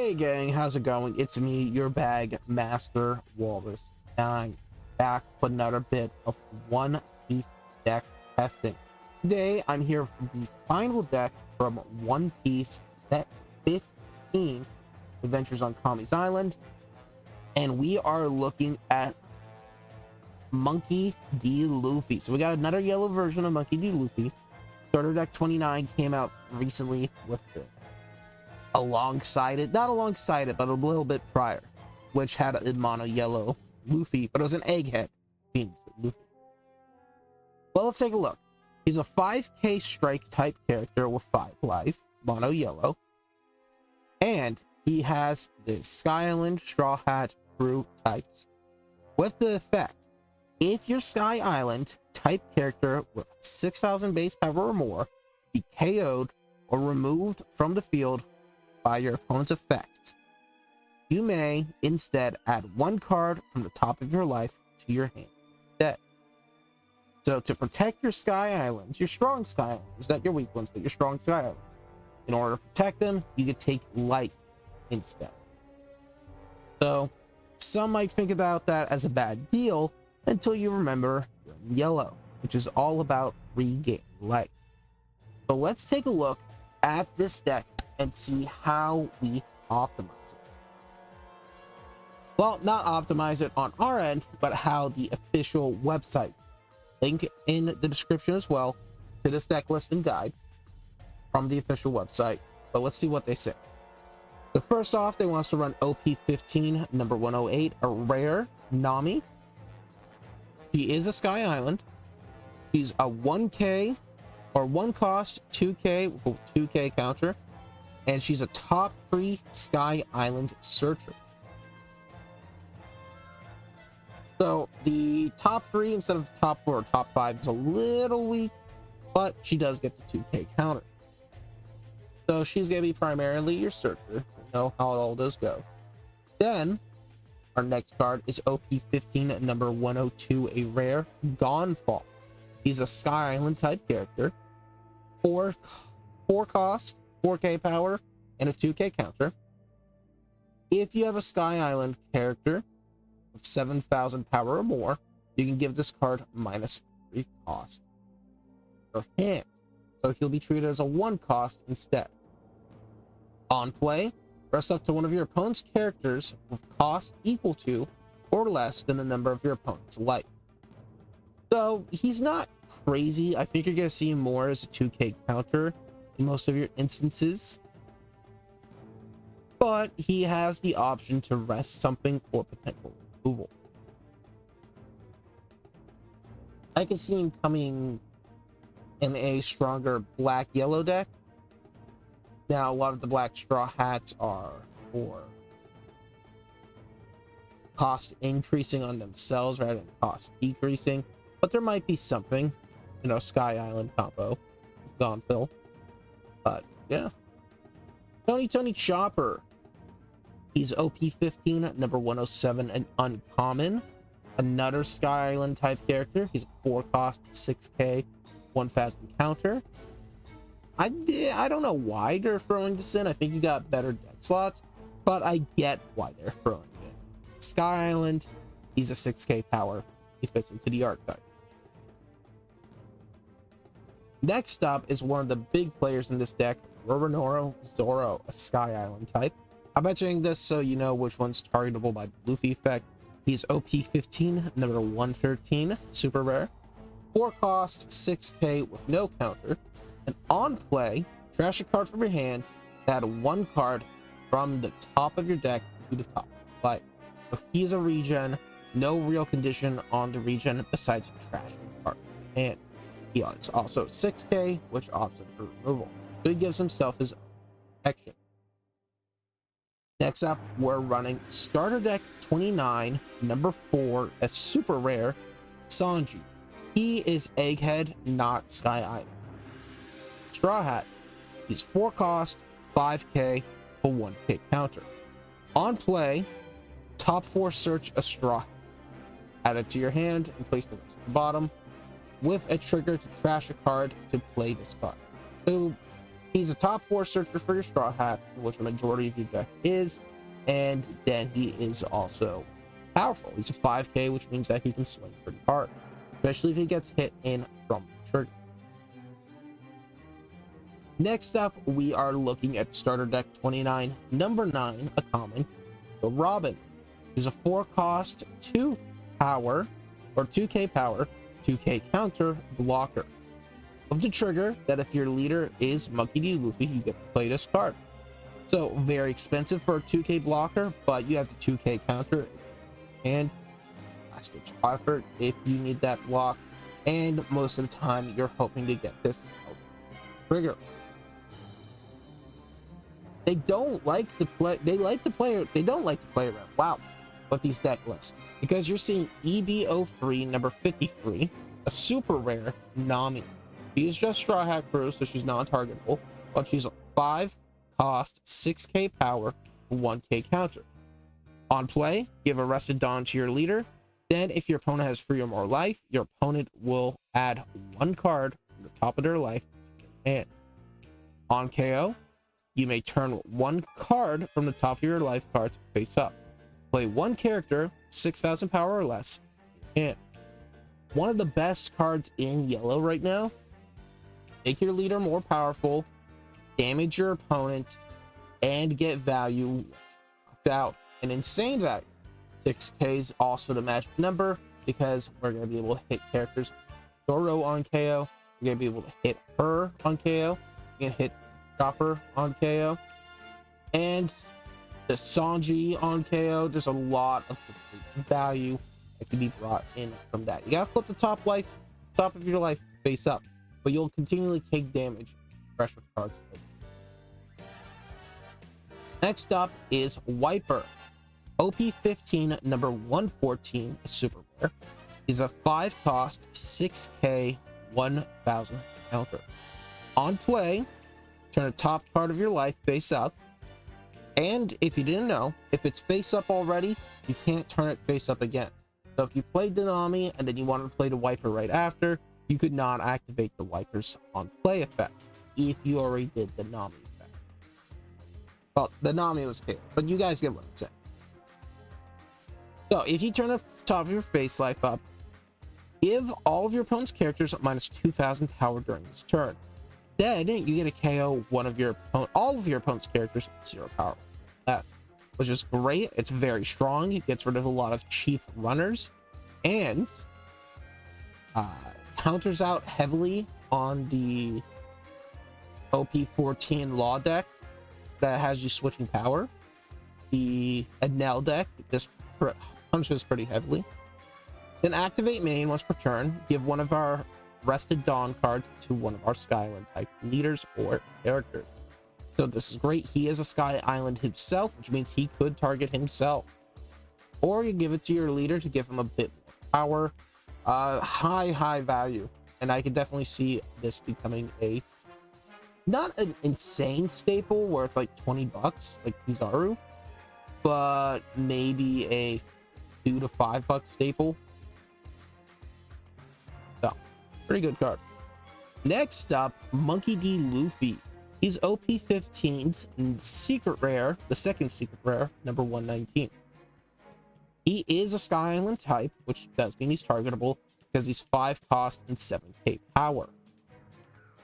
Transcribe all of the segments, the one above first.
Hey gang, how's it going? It's me, your bag master Walrus, and I'm back with another bit of One Piece deck testing. Today I'm here with the final deck from One Piece set 15, Adventures on Kami's Island, and we are looking at Monkey D. Luffy. So we got another yellow version of Monkey D. Luffy. Starter deck 29 came out recently with it. Alongside it, not alongside it, but a little bit prior, which had a mono yellow Luffy, but it was an egghead themed Luffy. Well, let's take a look. He's a 5k strike type character with 5 life, mono yellow, and he has the Sky Island, Straw Hat, Crew types. With the effect, if your Sky Island type character with 6,000 base power or more be KO'd or removed from the field by your opponent's effect, you may instead add 1 card from the top of your life to your hand instead. So to protect your Sky Islands, your strong Sky Islands, not your weak ones, but your strong Sky Islands, in order to protect them, you could take life instead. So some might think about that as a bad deal until you remember Green Yellow, which is all about regaining life. So let's take a look at this deck and see how we optimize it. Well, not optimize it on our end, but how the official website, link in the description as well to this deck list and guide from the official website. But let's see what they say. So first off, they want us to run OP15 number 108, a rare Nami. He is a Sky Island. He's a 1k or 1 cost 2k with a 2k counter, and she's a top 3 Sky Island searcher. So the top 3 instead of top 4 or top 5 is a little weak, but she does get the 2k counter. So she's going to be primarily your searcher. You know how all those go. Then our next card is OP15 number 102, a rare Gonfall. He's a Sky Island type character. 4 cost, 4k power, and a 2k counter. If you have a Sky Island character with 7,000 power or more, you can give this card -3 cost per hand. So he'll be treated as a 1 cost instead. On play, press up to one of your opponent's characters with cost equal to or less than the number of your opponent's life. So he's not crazy. I think you're going to see him more as a 2k counter in most of your instances, but he has the option to rest something for potential removal. I can see him coming in a stronger black yellow deck. Now, a lot of the black straw hats are for cost increasing on themselves rather than cost decreasing, but there might be something, you know, Sky Island combo with Gonfall. But yeah, Tony Chopper. He's OP15 number 107, an uncommon, another Sky Island type character. He's a 4 cost 6k 1,000 counter. I don't know why they're throwing this in. I think you got better deck slots, but I get why they're throwing it in. Sky Island, he's a 6k power. He fits into the archetype. Next up is one of the big players in this deck, Roronoa Zoro, a Sky Island type. I'm mentioning this so you know which one's targetable by the Luffy effect. He's OP15 number 113, super rare. 4 cost 6k with no counter. And on play, trash a card from your hand, add 1 card from the top of your deck to the top of your life. So he's a regen, no real condition on the regen besides trashing the card from your hand. He is also 6k, which opts in for removal. So he gives himself his own protection. Next up, we're running starter deck 29, number 4, a super rare Sanji. He is Egghead, not Sky Island. Straw Hat. He's 4 cost, 5k, for 1k counter. On play, top 4 search a straw hat. Add it to your hand and place the rest at the bottom with a trigger to trash a card to play this card. So He's a top 4 searcher for your Straw Hat, which the majority of your deck is, and then he is also powerful. He's a 5k, which means that he can swing pretty hard, especially if he gets hit in from the trigger. Next up, we are looking at starter deck 29, number 9, a common, the Robin. He's a 4 cost, 2 power, or 2k power, 2k counter blocker. Of the trigger that if your leader is Monkey D. Luffy, you get to play this card. So very expensive for a 2k blocker, but you have the 2k counter and last ditch effort if you need that block. And most of the time, you're hoping to get this trigger. They don't like to play. They like to play. They don't like to play around. Wow, with these deck lists, because you're seeing EB03 number 53, a super rare Nami. She is just Straw Hat Crew, so she's non-targetable, but she's a 5 cost, 6k power, 1k counter. On play, give Arrested Dawn to your leader. Then, if your opponent has 3 or more life, your opponent will add 1 card from the top of their life to your hand. On KO, you may turn 1 card from the top of your life cards face up. Play 1 character, 6,000 power or less, and one of the best cards in yellow right now. Make your leader more powerful, damage your opponent, and get value out. An insane value. 6k is also the magic number because we're going to be able to hit characters. Zoro on KO. You're going to be able to hit her on KO. You can hit Chopper on KO. And the Sanji on KO. There's a lot of value that can be brought in from that. You got to flip the top of your life face up, but you'll continually take damage. Pressure cards. Next up is Wiper. OP15 number 114, a super rare, is a 5 cost, 6k, 1000 counter. On play, turn the top card of your life face up, and if you didn't know, if it's face up already, you can't turn it face up again. So if you played the Nami and then you wanted to play the Wiper right after, you could not activate the Wiper's on play effect if you already did the Nami effect. Well, the Nami was killed, but you guys get what I'm saying. So if you turn the top of your face life up, give all of your opponent's characters minus 2,000 power during this turn. Then you get a KO all of your opponent's characters 0 power less, which is great. It's very strong. It gets rid of a lot of cheap runners and counters out heavily on the OP14 Law deck that has you switching power. The Enel deck just punches pretty heavily. Then activate main once per turn. Give one of our Rested Dawn cards to one of our Sky Island type leaders or characters. So this is great. He is a Sky Island himself, which means he could target himself. Or you give it to your leader to give him a bit more power. High value. And I can definitely see this becoming not an insane staple where it's like 20 bucks like Kizaru, but maybe a $2 to $5 staple. So, pretty good card. Next up, Monkey D. Luffy. He's OP15's secret rare, the second secret rare, number 119. He is a Sky Island type, which does mean he's targetable because he's 5 cost and 7k power.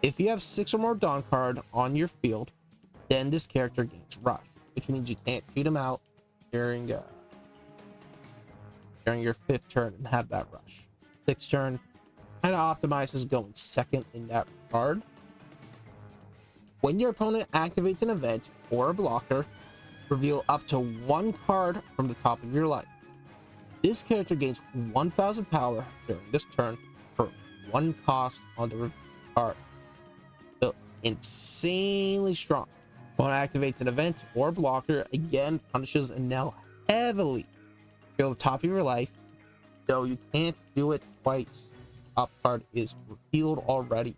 If you have 6 or more Dawn card on your field, then this character gains Rush, which means you can't cheat him out during your 5th turn and have that Rush. 6th turn kind of optimizes going second in that regard. When your opponent activates an event or a blocker, reveal up to 1 card from the top of your life. This character gains 1000 power during this turn for 1 cost on the reveal card. So insanely strong. When it activates an event or blocker, again punishes Enel heavily. Feel the top of your life, though you can't do it twice. Top card is revealed already.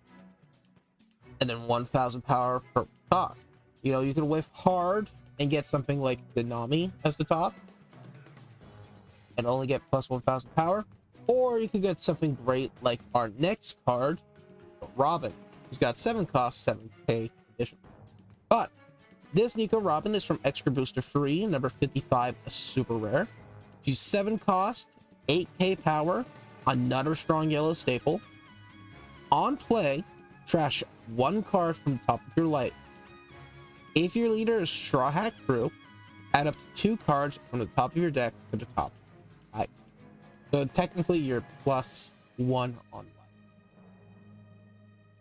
And then 1000 power per cost. You know, you can whiff hard and get something like the Nami as the top and only get plus 1000 power, or you could get something great like our next card, Robin, who's got 7 cost, 7k edition. But this Nico Robin is from Extra Booster Free, number 55, a super rare. She's 7 cost, 8k power, another strong yellow staple. On play, trash 1 card from the top of your life. If your leader is Straw Hat Crew, add up to 2 cards from the top of your deck to the top. Right. So technically you're +1 on life.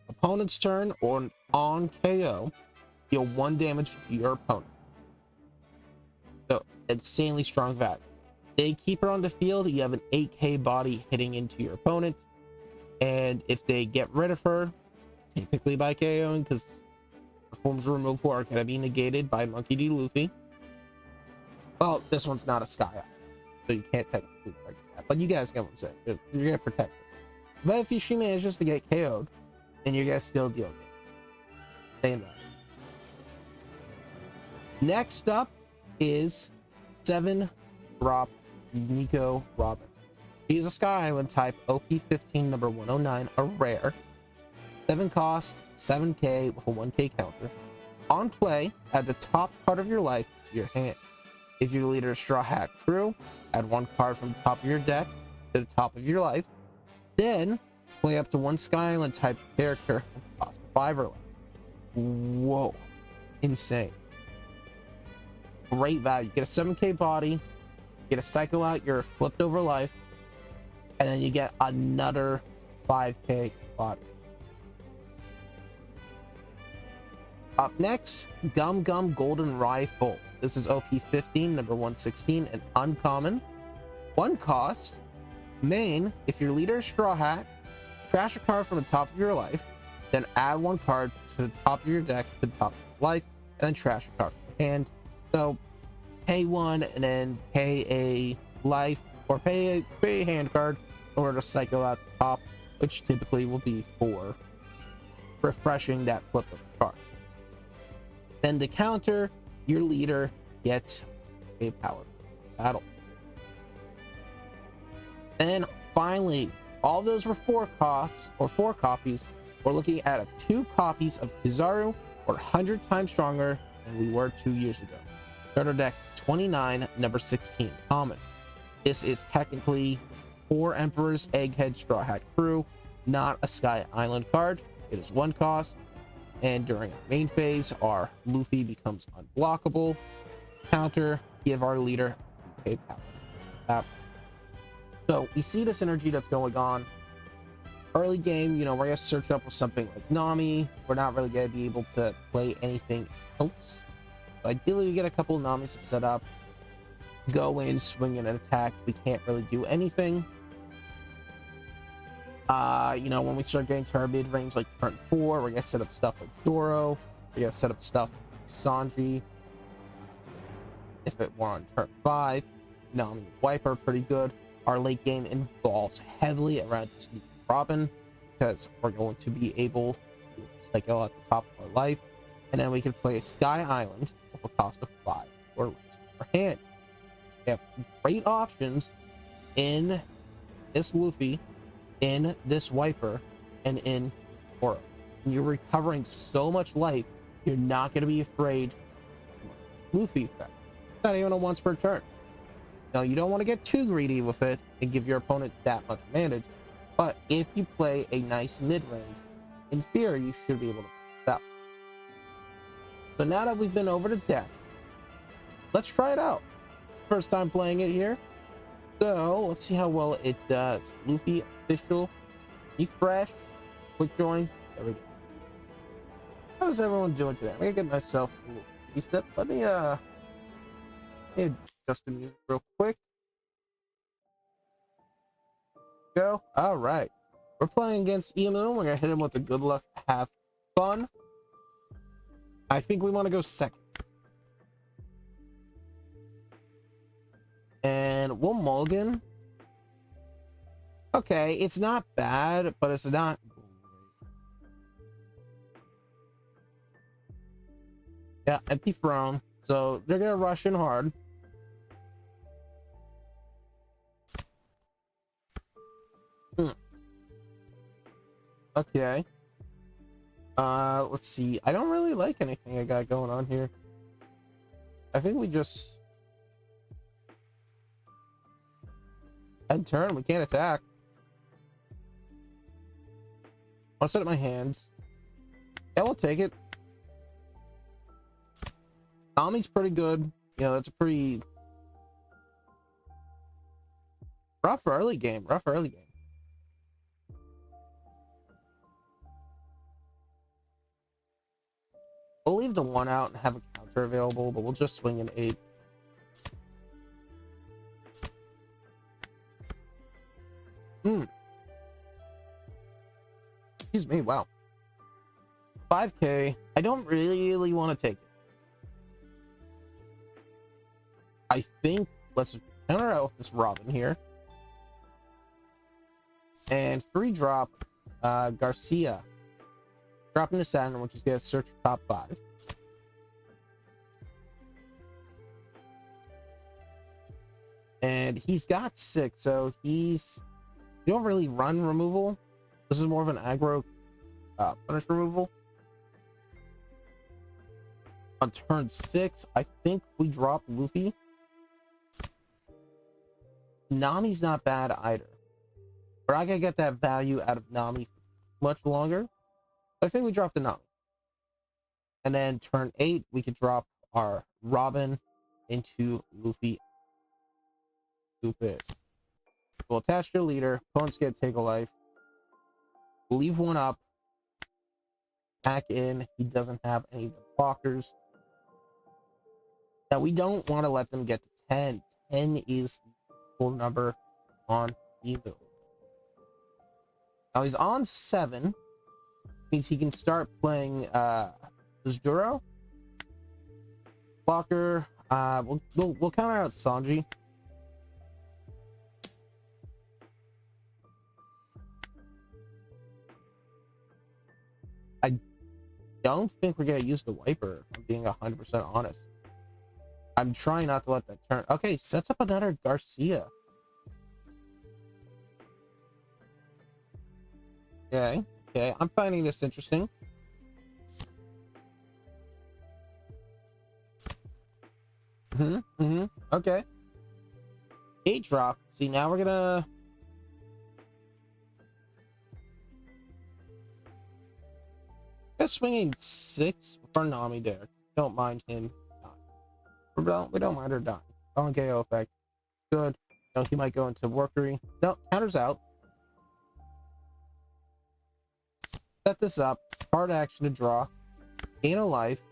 Opponent's turn or on KO, deal 1 damage to your opponent. So insanely strong value. They keep her on the field, you have an 8k body hitting into your opponent. And if they get rid of her, typically by KOing, because forms removed are going to be negated by Monkey D. Luffy. Well, this one's not a Sky Eye, so you can't technically protect that. But you guys get what I'm saying. You're going to protect it. But if she manages to get KO'd, then you guys still deal damage. Same that. Next up is 7-drop Nico Robin. He is a Sky Island type, OP15 number 109, a rare. 7 cost, 7k with a 1k counter. On play, add the top card of your life to your hand. If your leader is Straw Hat Crew, add 1 card from the top of your deck to the top of your life. Then play up to 1 Sky Island type character with a cost of 5 or less. Whoa, insane. Great value. Get a 7k body, get a cycle out your flipped over life, and then you get another 5k body. Up next, Gum Gum Golden Rifle. This is OP15 number 116, an uncommon. 1 cost. Main, if your leader is Straw Hat, trash a card from the top of your life, then add 1 card to the top of your deck to the top of your life, and then trash a card from your hand. So pay 1 and then pay a life, or pay a hand card in order to cycle out the top, which typically will be for refreshing that flip of the card. Then the counter, your leader gets a power battle. And finally, all those were 4 costs or 4 copies. We're looking at 2 copies of Kizaru, or 100 times stronger than we were 2 years ago. Starter deck 29, number 16, common. This is technically 4 Emperor's Egghead Straw Hat Crew, not a Sky Island card. It is 1 cost. And during our main phase, our Luffy becomes unblockable. Counter, give our leader a power. So we see the synergy that's going on. Early game, you know, we're gonna search up with something like Nami. We're not really gonna be able to play anything else. So ideally, we get a couple of Namis to set up, go in, swing in, and attack. We can't really do anything. You know, when we start getting to our mid-range, like turn 4, we're gonna set up stuff like Zoro. We're gonna set up stuff like Sanji. If it were on turn 5, Nami and Wiper are pretty good. Our late game involves heavily around this new Robin, because we're going to be able to cycle at the top of our life, and then we can play a Sky Island with a cost of 5 or less per hand. We have great options in this Luffy, in this Wiper, and in Zoro. And you're recovering so much life, you're not going to be afraid of Luffy effect. Not even a once per turn. Now, you don't want to get too greedy with it and give your opponent that much advantage, but if you play a nice mid-range, in theory, you should be able to pick it up. So now that we've been over the deck, let's try it out. First time playing it here. So let's see how well it does. Luffy official, refresh, quick join. There we go. How's everyone doing today? I'm gonna get myself a little reset. Let me adjust the music real quick. Go. All right. We're playing against Emu. We're gonna hit him with the good luck, have fun. I think we want to go second. And we'll mulligan. Okay, it's not bad, but it's not great. Yeah, empty throne. So they're gonna rush in hard. Okay. Let's see. I don't really like anything I got going on here. I think we just end turn. We can't attack. I'll set up my hands. Yeah, we'll take it. Nami's pretty good. You know, that's a pretty rough early game. Rough early game. We'll leave the 1 out and have a counter available, but we'll just swing an 8. Excuse me. Wow. 5k. I don't really want to take it. I think let's counter out with this Robin here. And free drop Garcia. Drop into Saturn, which is gonna search top 5. And he's got 6, so you don't really run removal. This is more of an aggro punish removal. On turn 6, I think we drop Luffy. Nami's not bad either. We're not gonna get that value out of Nami much longer. I think we drop the Nami. And then turn 8, we could drop our Robin into Luffy. Stupid. We'll attach your leader. Opponent's gonna take a life. Leave 1 up. Back in. He doesn't have any of the blockers. Now we don't want to let them get to 10. 10 is the full number on Emu. Now he's on 7. Means he can start playing Zoro. Blocker. We'll counter out Sanji. I don't think we're gonna use the wiper, if I'm being 100% honest. I'm trying not to let that turn. Okay, sets up another Garcia. Okay, I'm finding this interesting. Okay. 8 drop. See, now we're gonna swinging 6 for Nami there. Don't mind him dying. We don't mind her dying. On KO effect. Good. No, he might go into workery. No, counters out. Set this up. Hard action to draw. Gain a life.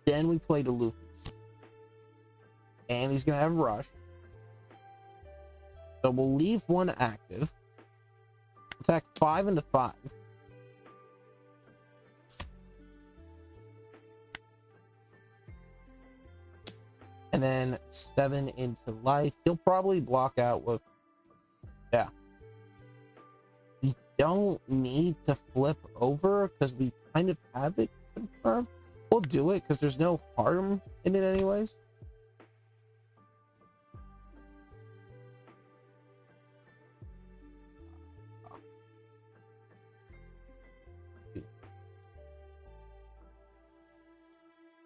Then we play to Luffy. And he's gonna have rush. So we'll leave 1 active. Attack 5 into 5. And then 7 into life. He'll probably block out with, yeah. We don't need to flip over because we kind of have it confirmed. We'll do it because there's no harm in it anyways.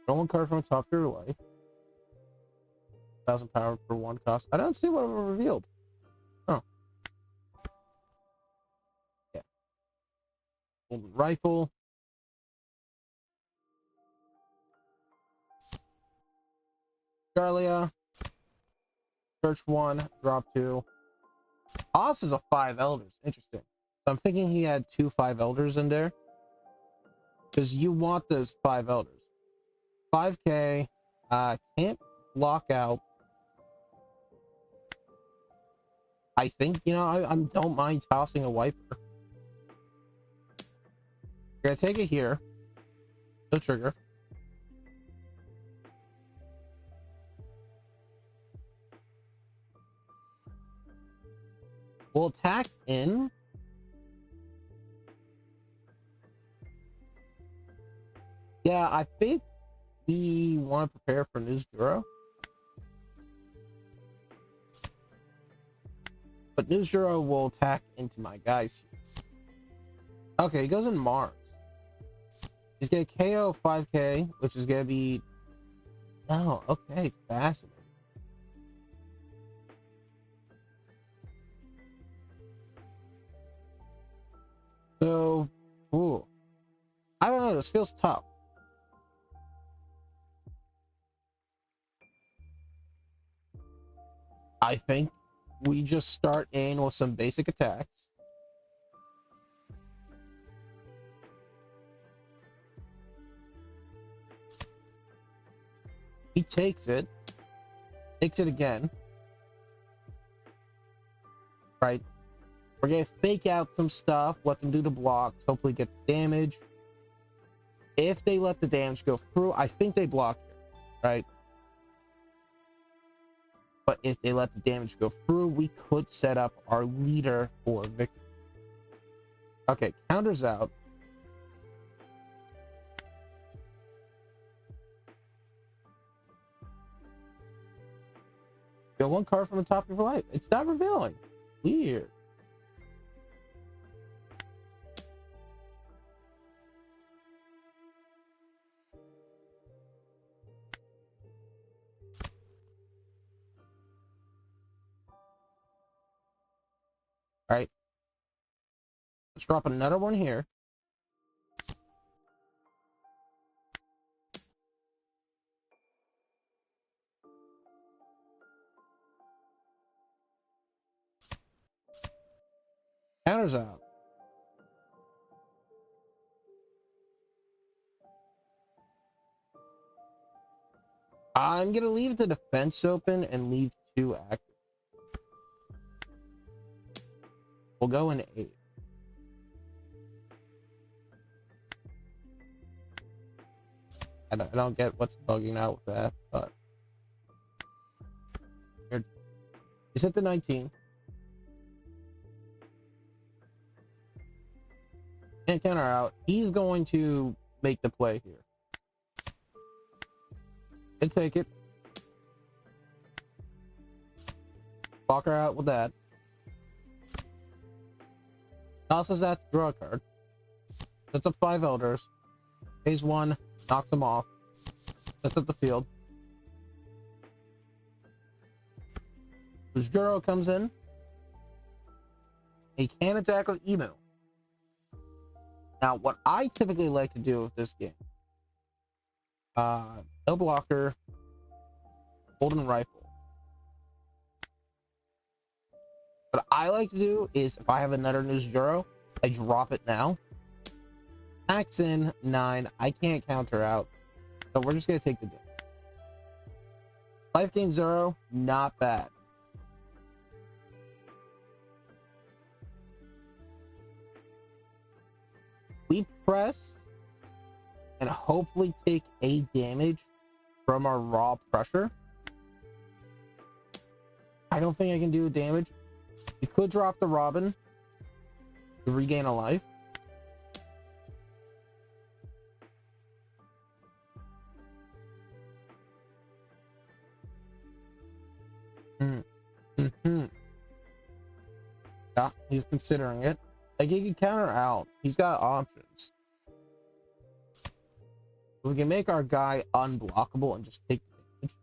Draw 1 card from a top tier life. 1,000 power for 1 cost. I don't see what it revealed. Oh. Yeah. Golden rifle. Charlia. Search 1, drop 2. Oz is a 5 elders. Interesting. So I'm thinking he had 2 5 elders in there. Because you want those 5 elders. 5k. Can't block out. I think, you know, I don't mind tossing a wiper. We're gonna take it here. No trigger. We'll attack in. Yeah, I think we want to prepare for News Juro. But News Juro will attack into my guys. Okay, he goes in Mars. He's gonna KO 5k, which is gonna be... Oh, okay, fascinating. So, ooh. I don't know, this feels tough. I think we just start in with some basic attacks. He takes it again. Right? We're gonna fake out some stuff, let them do the blocks, hopefully get the damage. If they let the damage go through, I think they block it, right? But if they let the damage go through, we could set up our leader for victory. Okay, counters out. Get one card from the top of your life. It's not revealing. Weird. All right. Let's drop another one here. Counters out. I'm gonna leave the defense open and leave 2 active. We'll go in 8. I don't get what's bugging out with that, but he's at the 19. Can't counter out. He's going to make the play here. And take it. Block her out with that. Tosses that to draw a card. Sets up 5 elders. Pays 1, knocks him off. Sets up the field. Juro comes in. He can attack with emo. Now, what I typically like to do with this game, no blocker, golden rifle. What I like to do is, if I have another news Juro, I drop it now. Axe in 9. I can't counter out, so we're just gonna take the damage. Life gain 0, not bad. We press and hopefully take a damage from our raw pressure. I don't think I can do damage. You could drop the Robin to regain a life. Yeah, he's considering it. Like, he can counter out. He's got options. We can make our guy unblockable and just take the damage.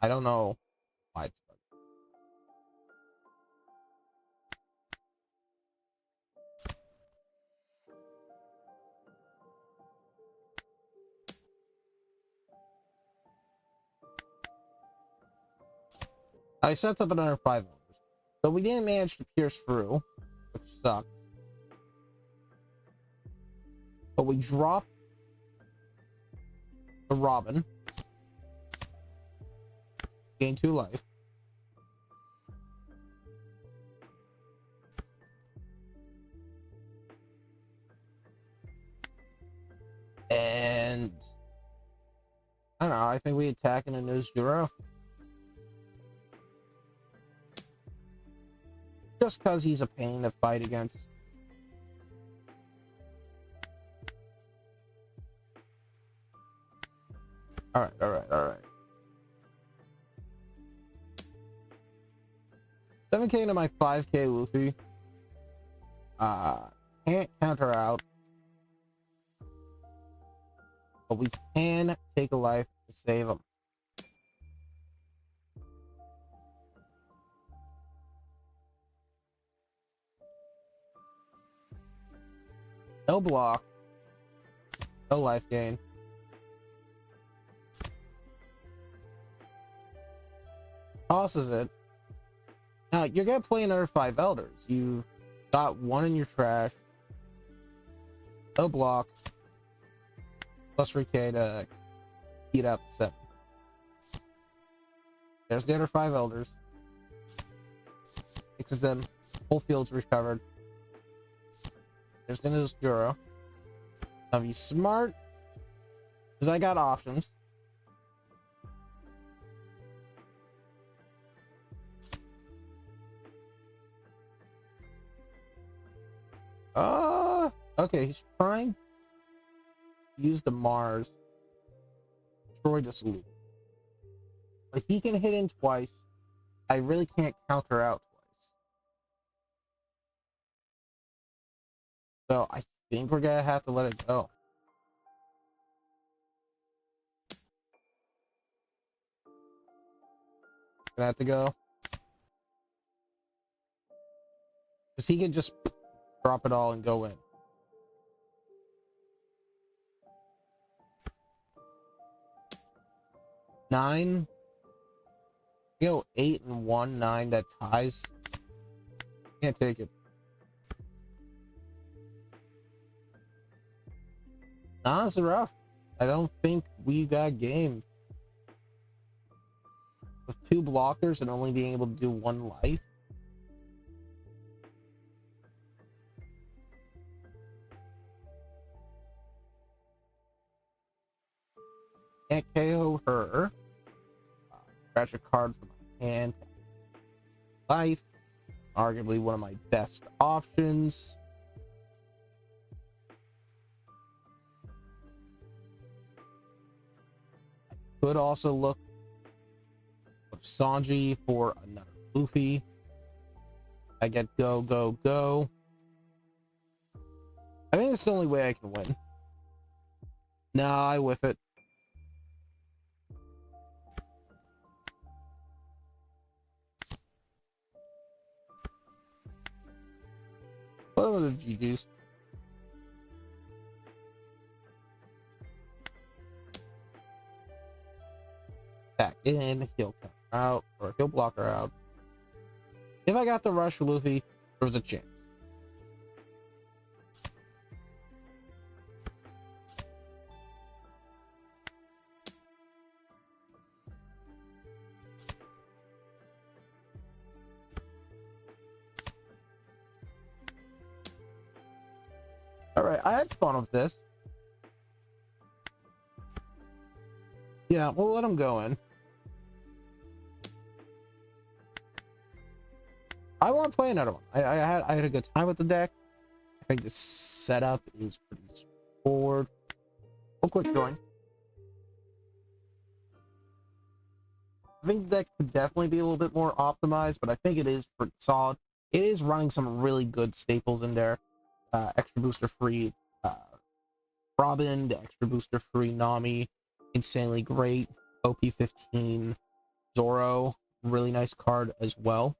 I don't know why it's bugging. I set up another 5 elders. So we didn't manage to pierce through, which sucks. But we dropped the Robin. Gain 2 life. And I don't know, I think we attack in a news Juro. Just because he's a pain to fight against. Alright. 7k into my 5k Luffy. Can't counter out, but we can take a life to save him. No block, no life gain. Tosses it. Now you're gonna play another 5 elders. You got one in your trash. No block. Plus 3k to heat out the 7. There's the other 5 elders. Fixes them. Whole field's recovered. There's the news Juro. Now be smart, because I got options. Okay, he's trying to use the Mars. Destroy the salute. But he can hit in twice. I really can't counter out twice. So I think we're gonna have to let it go. Gonna have to go. Because he can just drop it all and go in. Nine. Go 8 and 1, 9 that ties. Can't take it. Nah, it's rough. I don't think we got game. With 2 blockers and only being able to do 1 life. Can't KO her. Scratch a card from my hand. Life. Arguably one of my best options. Could also look of Sanji for another Luffy. I get go, go, go. I think it's the only way I can win. Nah, I whiff it. What are the GGs? Back in, he'll come out, or he'll block her out. If I got the rush for Luffy, there was a chance. All right, I had fun with this. Yeah, we'll let him go in. I want to play another one. I had a good time with the deck. I think the setup is pretty straightforward. Real quick join. I think the deck could definitely be a little bit more optimized, but I think it is pretty solid. It is running some really good staples in there. Extra booster free Robin, the extra booster free Nami, insanely great. OP15 Zoro, really nice card as well.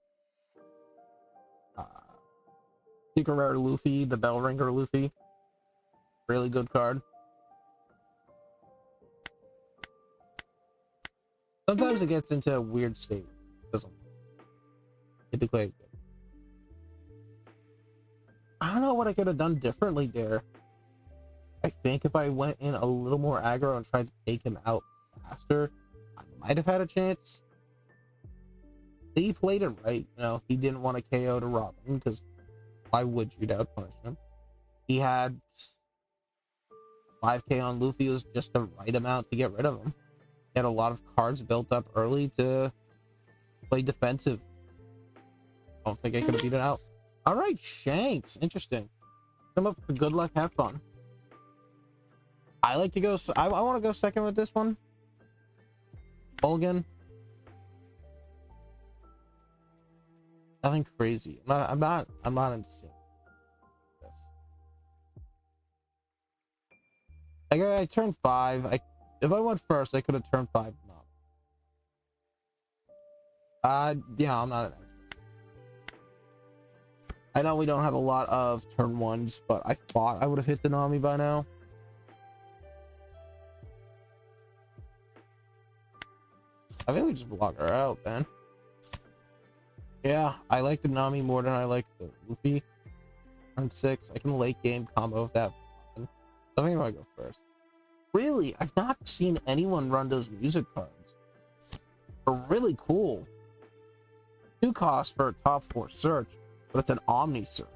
Secret Rare Luffy, the Bell Ringer Luffy, really good card. Sometimes it gets into a weird state. Doesn't typically good. I don't know what I could have done differently there. I think if I went in a little more aggro and tried to take him out faster, I might have had a chance. He played it right. You know, he didn't want to KO to Robin, because why would you? That would punish him. He had 5k on Luffy, was just the right amount to get rid of him. He had a lot of cards built up early to play defensive. I don't think I could have beat it out. All right, Shanks. Interesting. Come up for good luck. Have fun. I like to go. I want to go second with this one. Mulligan. Nothing crazy. I'm not insane. Yes. I turned 5. If I went first, I could have turned 5. No. Yeah, I'm not an expert. I know we don't have a lot of turn 1s, but I thought I would have hit the Nami by now. I think we just block her out, man. Yeah, I like the Nami more than I like the Luffy. Turn 6. I can late game combo with that. I think I'm gonna go first. Really, I've not seen anyone run those music cards. They're really cool. 2 costs for a top 4 search, but it's an Omni search,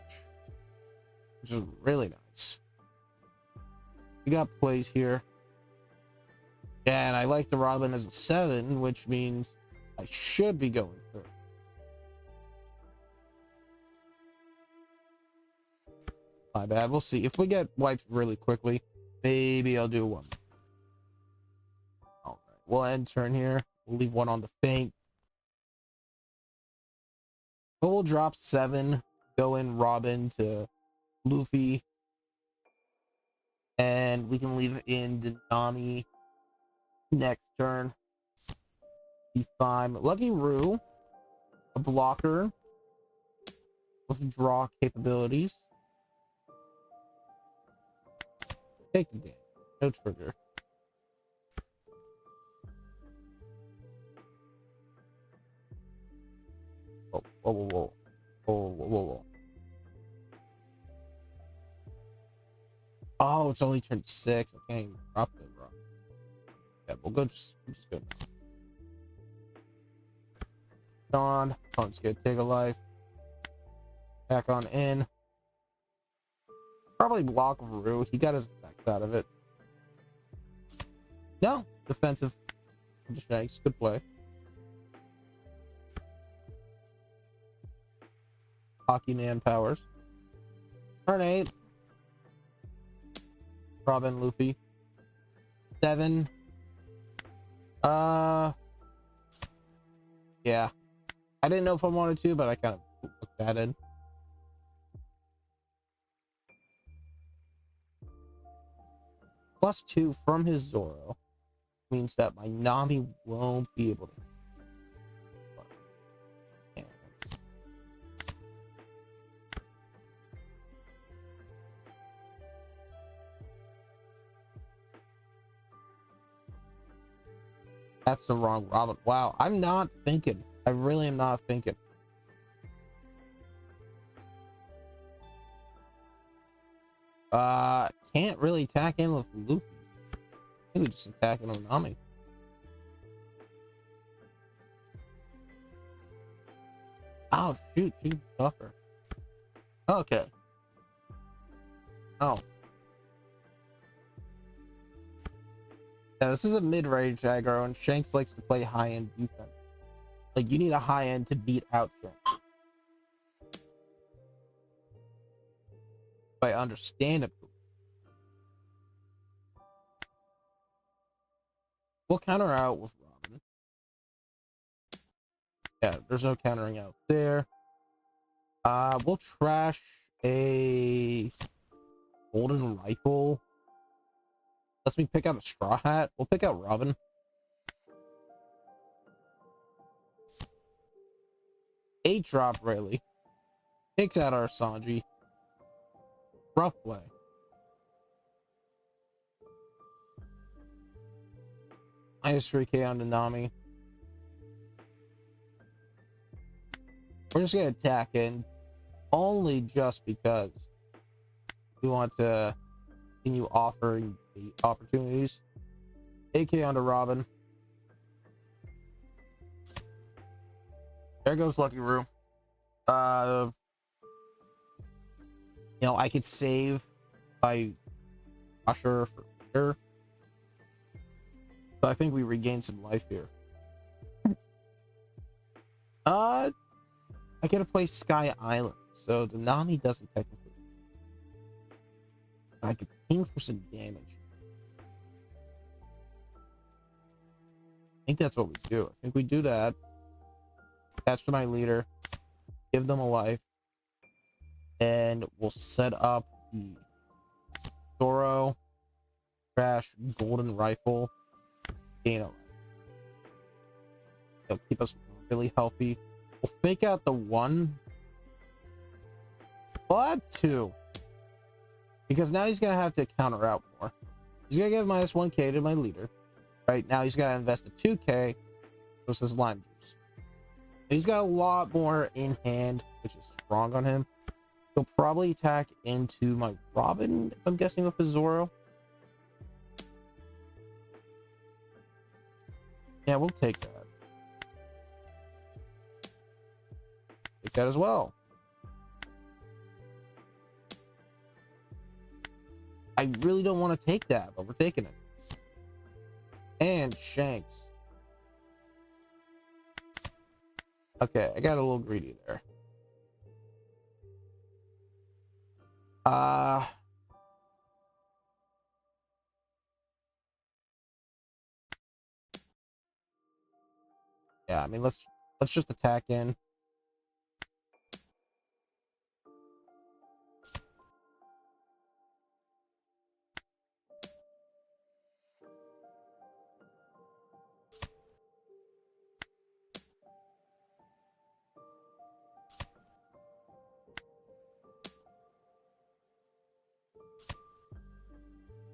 which is really nice. We got plays here. Yeah, and I like the Robin as a 7, which means I should be going through. My bad. We'll see. If we get wiped really quickly, maybe I'll do one. All right. We'll end turn here. We'll leave one on the feint. But we'll drop 7. Go in Robin to Luffy. And we can leave in the Nami next turn. B5. Lucky Roo. A blocker with draw capabilities. Take the damage. No trigger. Whoa, whoa, whoa, whoa. Whoa, whoa, whoa, whoa. Oh, it's only turned 6. I can't even drop it, bro. Yeah, we'll go just go. On. Opponent's gonna take a life. Back on in. Probably block Rue. He got his effects out of it. No. Defensive. Shanks. Good play. Hockey man powers. Turn 8. Robin, Luffy. 7. Yeah. I didn't know if I wanted to, but I kind of put that in. +2 from his Zoro means that my Nami won't be able to. That's the wrong Robin. Wow, I'm not thinking. I really am not thinking. Can't really attack in with Luffy. Maybe just attacking on Nami. Oh shoot, she's tougher. Okay. Oh. Yeah, this is a mid-range aggro, and Shanks likes to play high-end defense. Like, you need a high-end to beat out Shanks. If I understand it. We'll counter out with Robin. Yeah, there's no countering out there. We'll trash a golden rifle. Lets me pick out a straw hat. We'll pick out Robin. A drop Rayleigh. Takes out our Sanji. Rough play. -3K on the Nami. We're just gonna attack in only just because we want to continue offering the opportunities. AK onto Robin. There goes Lucky Roo. You know, I could save by Usher for later. But I think we regained some life here. I gotta play Sky Island, so the Nami doesn't technically. I could ping for some damage. I think that's what we do. I think we do that. Attach to my leader. give them a life, and we'll set up the Zoro Crash Golden Rifle. You know, it'll keep us really healthy. We'll fake out the 1, but 2, because now he's gonna have to counter out more. He's gonna give minus 1k to my leader. Right now, he's gotta invest a 2k versus lime juice. He's got a lot more in hand, which is strong on him. He'll probably attack into my Robin, I'm guessing, with his Zoro. Yeah, we'll take that. Take that as well. I really don't want to take that, but we're taking it. And Shanks. Okay, I got a little greedy there. Yeah, I mean, let's just attack in.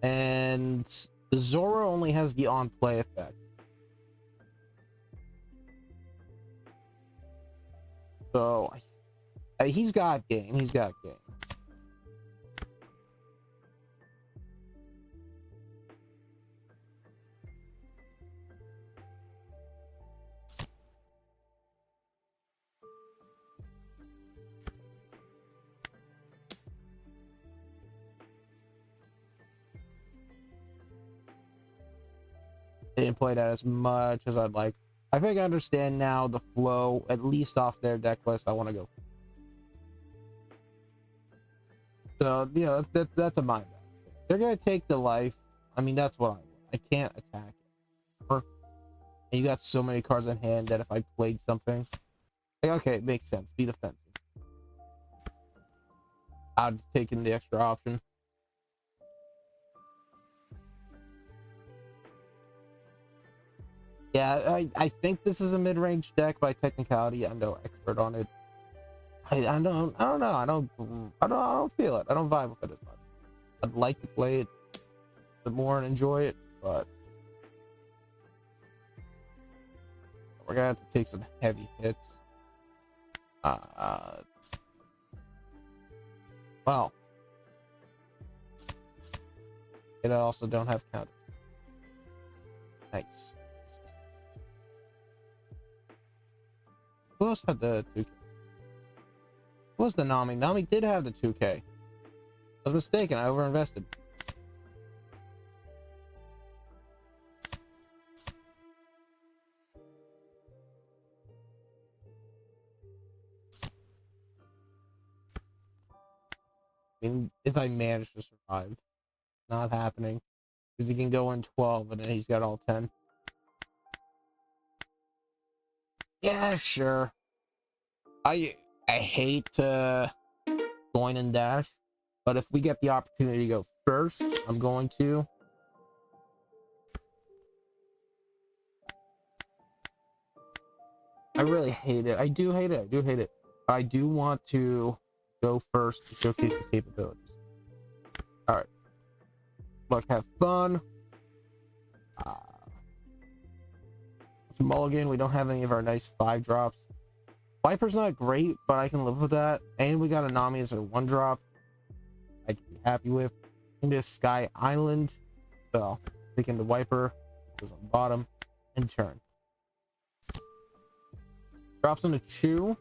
And the Zoro only has the on play effect. So he's got game. He's got game. Didn't play that as much as I'd like. I think I understand now the flow, at least off their deck list. I want to go. So, you know, that's a mind back. They're going to take the life. I mean, that's what I want. I can't attack it. And you got so many cards in hand that if I played something, like, okay, it makes sense. Be defensive. I'd taken the extra option. Yeah, I think this is a mid-range deck by technicality. I'm no expert on it. I don't know. I don't feel it. I don't vibe with it as much. I'd like to play it a bit more and enjoy it, but we're gonna have to take some heavy hits. Well, it also don't have counter. Nice. Who else had the 2K? Who was the Nami? Nami did have the 2K. I was mistaken. I overinvested. I mean, if I manage to survive, not happening because he can go in 12 and then he's got all 10. Yeah, sure. I hate to join and dash, but if we get the opportunity to go first, I'm going to. I really hate it. I do hate it. I do hate it. But I do want to go first to showcase the capabilities. All right. Look, have fun. It's Mulligan. We don't have any of our nice 5 drops. Viper's not great, but I can live with that. And we got a Nami as a 1 drop. I can be happy with. Into Sky Island. So, taking the Viper. Goes on the bottom. And turn. Drops into 2.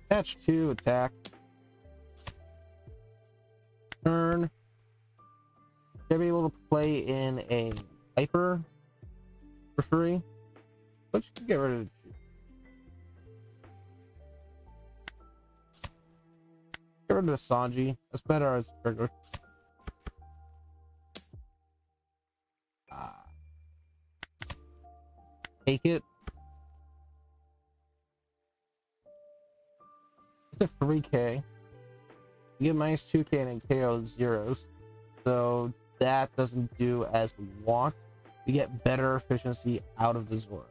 Catch 2. Attack. Turn. Should I be able to play in a Viper for free? Let's get rid of the 2. Get rid of the Sanji. That's better as a trigger. Take it. It's a 3k. You get minus 2k and then KO zeros. So that doesn't do as we want. We get better efficiency out of the Zoro.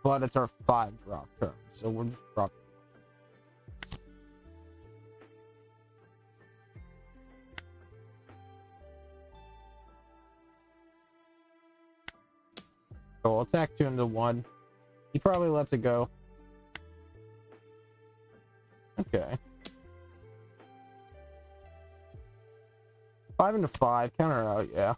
But it's our 5 drop turn. So we're just dropping. So we'll attack 2 into 1. He probably lets it go. Okay. 5 into 5, counter out, yeah.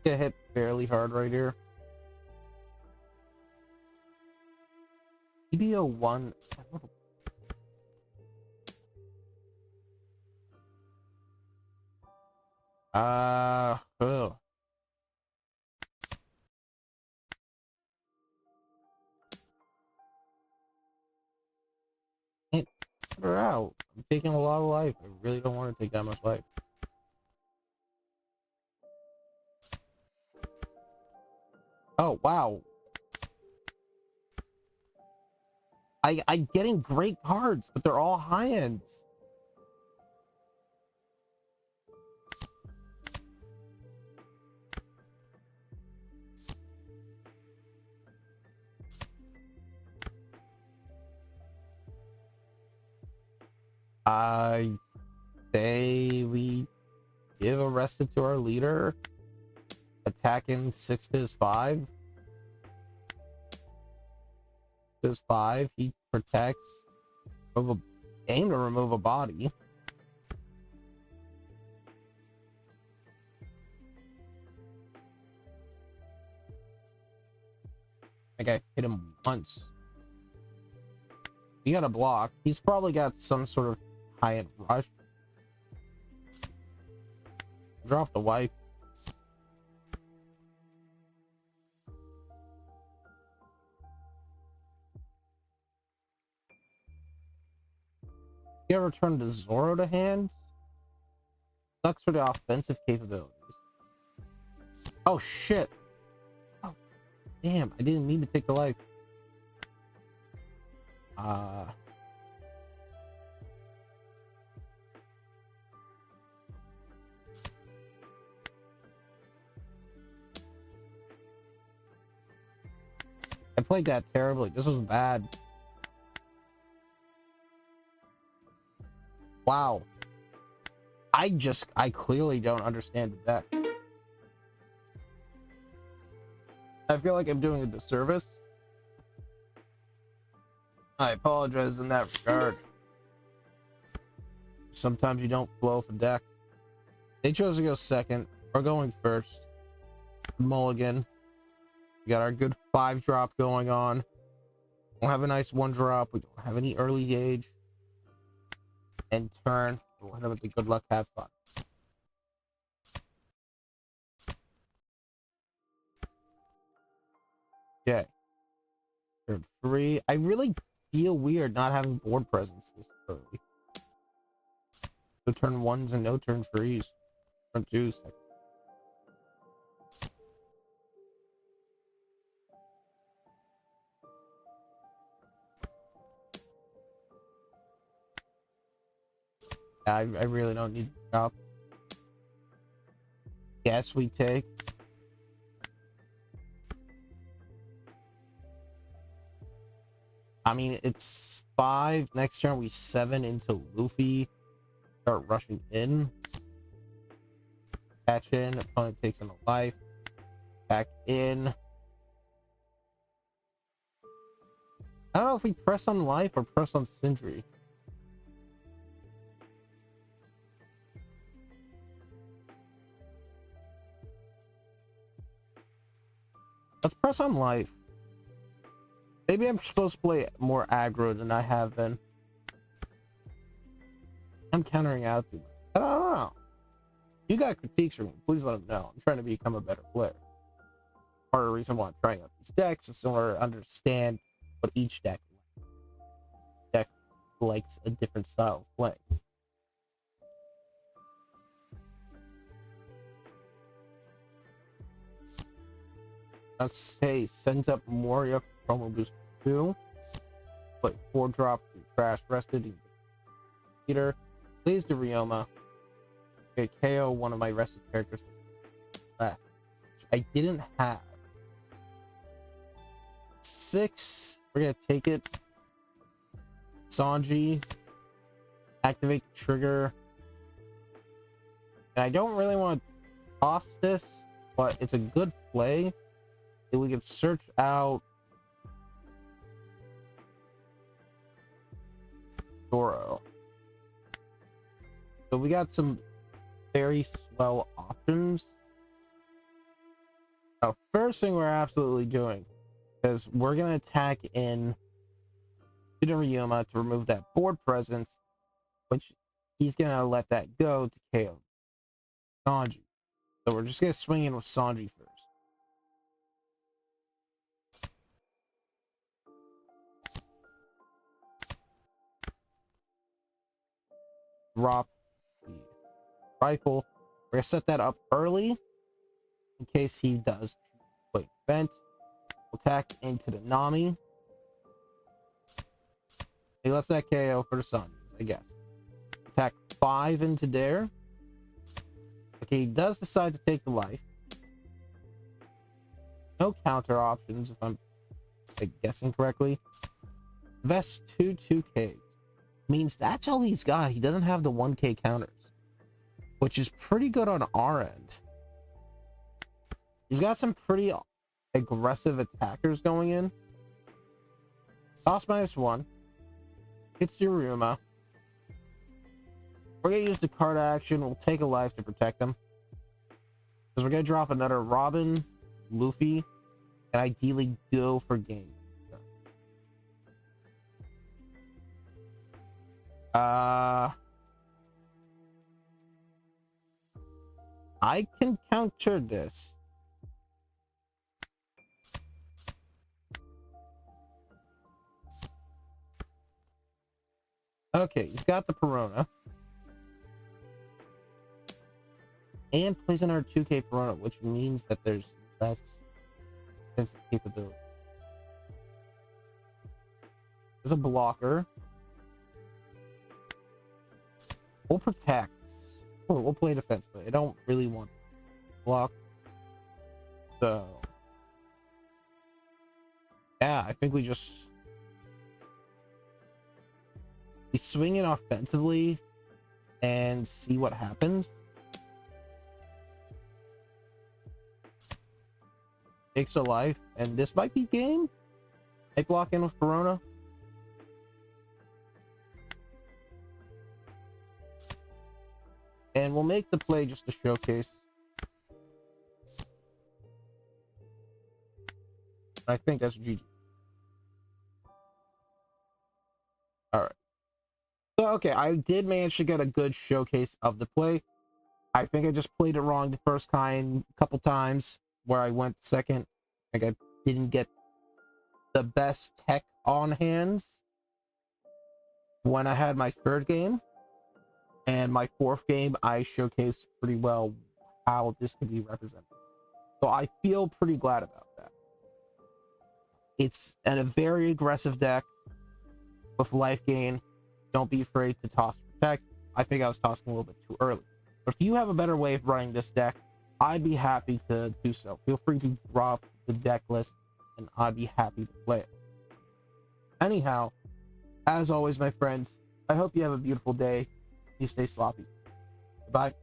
Get hit fairly hard right here. EBO 1. Oh. Can't put her out. I'm taking a lot of life. I really don't want to take that much life. Oh, wow. I'm getting great cards, but they're all high ends. I say we give arrested to our leader, attacking 6 to his 5. His 5, he protects, aim to remove a body. Like I hit him once. He got a block. He's probably got some sort of high-end rush. Drop the wipe. You ever turn the Zoro to hand? Sucks for the offensive capabilities. Oh shit. Oh damn, I didn't mean to take the life. I played that terribly. This was bad. Wow. I clearly don't understand the deck. I feel like I'm doing a disservice. I apologize in that regard. Sometimes you don't flow for deck. They chose to go second. We're going first. Mulligan. We got our good 5 drop going on. We'll have a nice 1 drop. We don't have any early gauge. And turn. We'll hit them with the good luck. Have fun. Okay. Turn 3. I really feel weird not having board presence this early. So turn 1s and no turn 3s. Turn 2s. I really don't need to drop. Yes, we take. I mean, it's 5. Next turn, we 7 into Luffy. Start rushing in. Catch in. Opponent takes in a life. Back in. I don't know if we press on life or press on Sindri. Let's press on life. Maybe I'm supposed to play more aggro than I have been. I'm countering out too much. I don't know. You got critiques from me, please let them know. I'm trying to become a better player. Part of the reason why I'm trying out these decks is in order to understand what each deck likes a different style of play. Let's say sends up Moria for promo boost 2. Play 4 drop through trash rested. Peter plays the Ryoma. Okay, KO one of my rested characters left, which I didn't have. 6. We're gonna take it. Sanji. Activate the trigger. And I don't really want to toss this, but it's a good play. If we can search out Zoro. So we got some very swell options. Now, first thing we're absolutely doing is we're gonna attack in Ryuma to remove that board presence, which he's gonna let that go to KO Sanji. So we're just gonna swing in with Sanji first. Drop the rifle. We're gonna set that up early in case he does play vent. Attack into the Nami. He lets that KO for the Sun, I guess. Attack 5 into there. Okay, he does decide to take the life. No counter options, if I'm guessing correctly. Vest 2-2Ks. Means that's all he's got. He doesn't have the 1K counters, which is pretty good on our end. He's got some pretty aggressive attackers going in. Toss -1. Hits your Ryuma. We're gonna use the card action. We'll take a life to protect him. Because we're gonna drop another Robin, Luffy, and ideally go for game. I can counter this. Okay, he's got the Perona. And plays another 2K Perona, which means that there's less defensive capability. There's a blocker. We'll protect. We'll play defense, but I don't really want to block. So, yeah, I think we swing it offensively and see what happens. Takes a life, and this might be game. Take lock in with Corona. And we'll make the play just to showcase. I think that's GG. Alright. So, okay, I did manage to get a good showcase of the play. I think I just played it wrong the first time, a couple times, where I went second. Like, I didn't get the best tech on hands when I had my third game. And my fourth game, I showcased pretty well how this can be represented. So I feel pretty glad about that. It's a very aggressive deck with life gain. Don't be afraid to toss to protect. I think I was tossing a little bit too early. But if you have a better way of running this deck, I'd be happy to do so. Feel free to drop the deck list and I'd be happy to play it. Anyhow, as always, my friends, I hope you have a beautiful day. You stay sloppy. Bye.